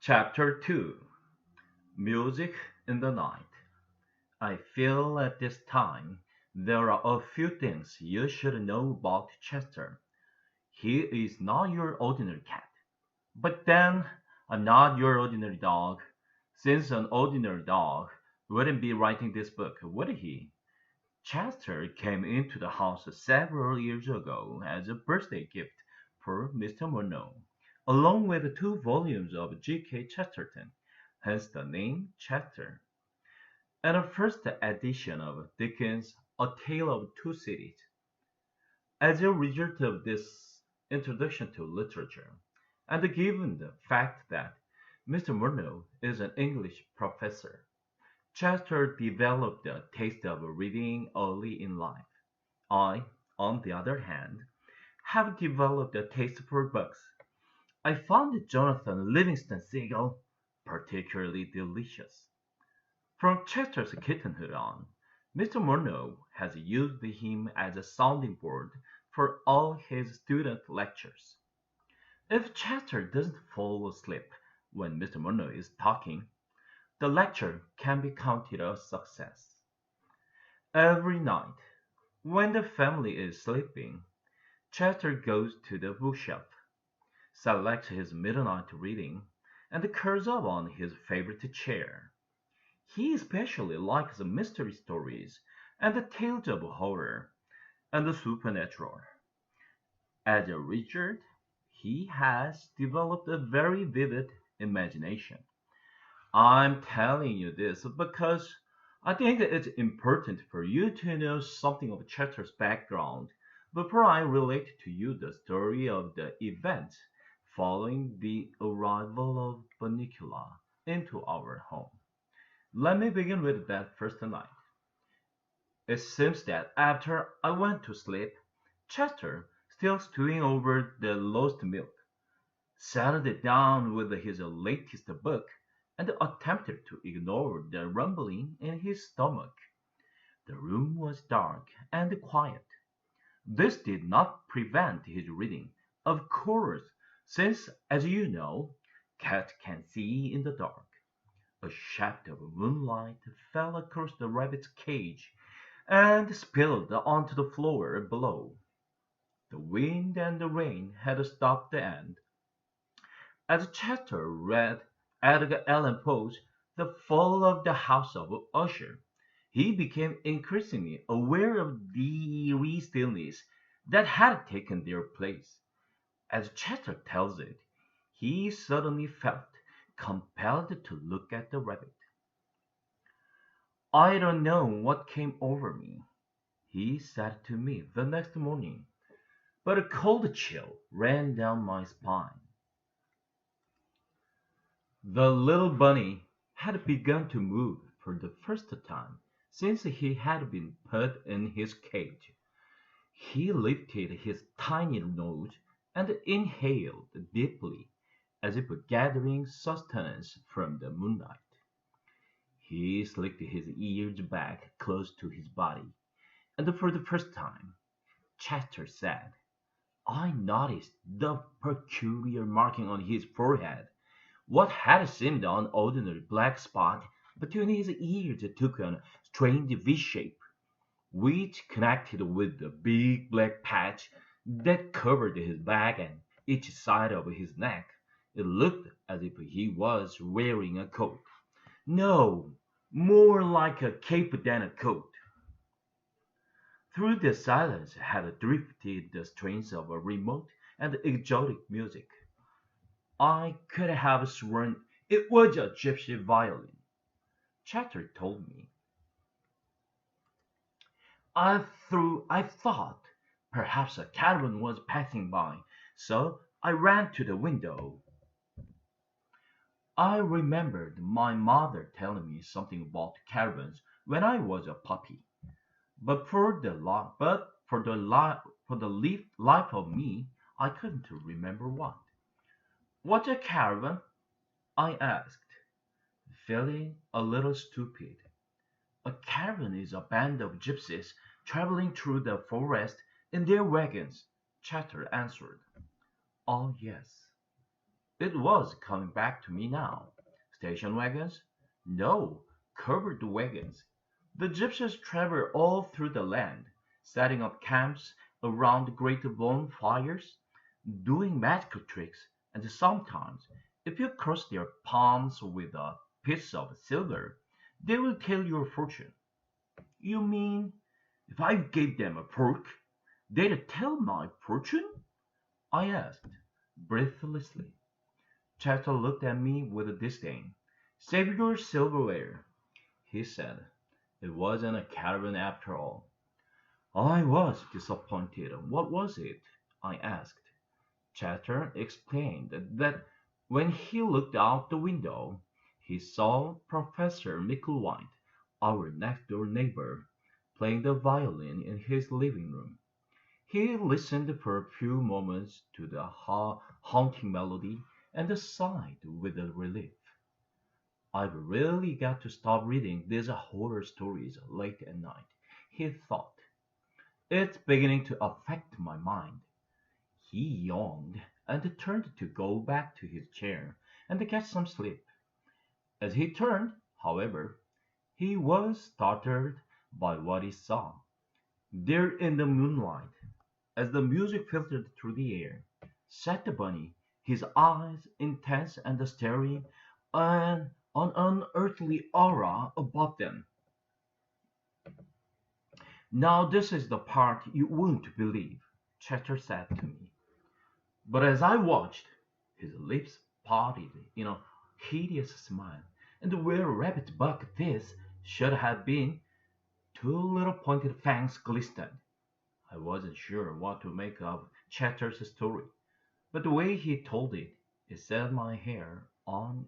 Chapter 2. Music in the Night. I feel at this time there are a few things you should know about Chester. He is not your ordinary cat. But then, I'm not your ordinary dog, since an ordinary dog wouldn't be writing this book, would he? Chester came into the house several years ago as a birthday gift for Mr. Monroe, along with two volumes of G.K. Chesterton, hence the name Chester, and a first edition of Dickens' A Tale of Two Cities. As a result of this introduction to literature, and given the fact that Mr. Monroe is an English professor, Chester developed a taste of reading early in life. I, on the other hand, have developed a taste for books. I found Jonathan Livingston Seagull particularly delicious. From Chester's kittenhood on, Mr. Monroe has used him as a sounding board for all his student lectures. If Chester doesn't fall asleep when Mr. Monroe is talking, the lecture can be counted a success. Every night, when the family is sleeping, Chester goes to the bookshelf, selects his midnight reading, and curls up on his favorite chair. He especially likes mystery stories and the tales of horror and the supernatural. As a result, he has developed a very vivid imagination. I'm telling you this because I think it's important for you to know something of Chester's background before I relate to you the story of the events following the arrival of Bunnicula into our home. Let me begin with that first night. It seems that after I went to sleep, Chester, still stewing over the lost milk, settled it down with his latest book and attempted to ignore the rumbling in his stomach. The room was dark and quiet. This did not prevent his reading, of course, since, as you know, cats can see in the dark. A shaft of moonlight fell across the rabbit's cage and spilled onto the floor below. The wind and the rain had stopped and, as Chester read Edgar Allan Poe's The Fall of the House of Usher, he became increasingly aware of the eerie stillness that had taken their place. As Chester tells it, he suddenly felt compelled to look at the rabbit. I don't know what came over me, he said to me the next morning, but a cold chill ran down my spine. The little bunny had begun to move for the first time since he had been put in his cage. He lifted his tiny nose and inhaled deeply, as if gathering sustenance from the moonlight. He slicked his ears back close to his body, and for the first time, Chester said, I noticed the peculiar marking on his forehead. What had seemed an ordinary black spot between his ears took a strange V shape, which connected with the big black patch that covered his back and each side of his neck. It looked as if he was wearing a coat. No, more like a cape than a coat. Through the silence had drifted the strains of a remote and exotic music. I could have sworn it was a gypsy violin. Chester told me. I thought perhaps a caravan was passing by, so I ran to the window. I remembered my mother telling me something about caravans when I was a puppy, but for the life of me, I couldn't remember what. What's a caravan? I asked, feeling a little stupid. A caravan is a band of gypsies traveling through the forest in their wagons, Chester answered. Oh, yes. It was coming back to me now. Station wagons? No, covered wagons. The gypsies travel all through the land, setting up camps around great bonfires, doing magical tricks, and sometimes, if you cross their palms with a piece of silver, they will tell your fortune. You mean if I gave them a fork, they'd tell my fortune? I asked, breathlessly. Chester looked at me with disdain. Save your silverware, he said. It wasn't a caravan after all. I was disappointed. What was it? I asked. Chester explained that when he looked out the window, he saw Professor Micklewhite, our next door neighbor, playing the violin in his living room. He listened for a few moments to the haunting melody and sighed with relief. I've really got to stop reading these horror stories late at night, he thought. It's beginning to affect my mind. He yawned and turned to go back to his chair and get some sleep. As he turned, however, he was startled by what he saw. There in the moonlight, as the music filtered through the air, sat the bunny, his eyes intense and staring, and an unearthly aura above them. Now this is the part you won't believe, Chester said to me. But as I watched, his lips parted in a hideous smile, and where rabbit buck this should have been, two little pointed fangs glistened. I wasn't sure what to make of Chatter's story, but the way he told it, it set my hair on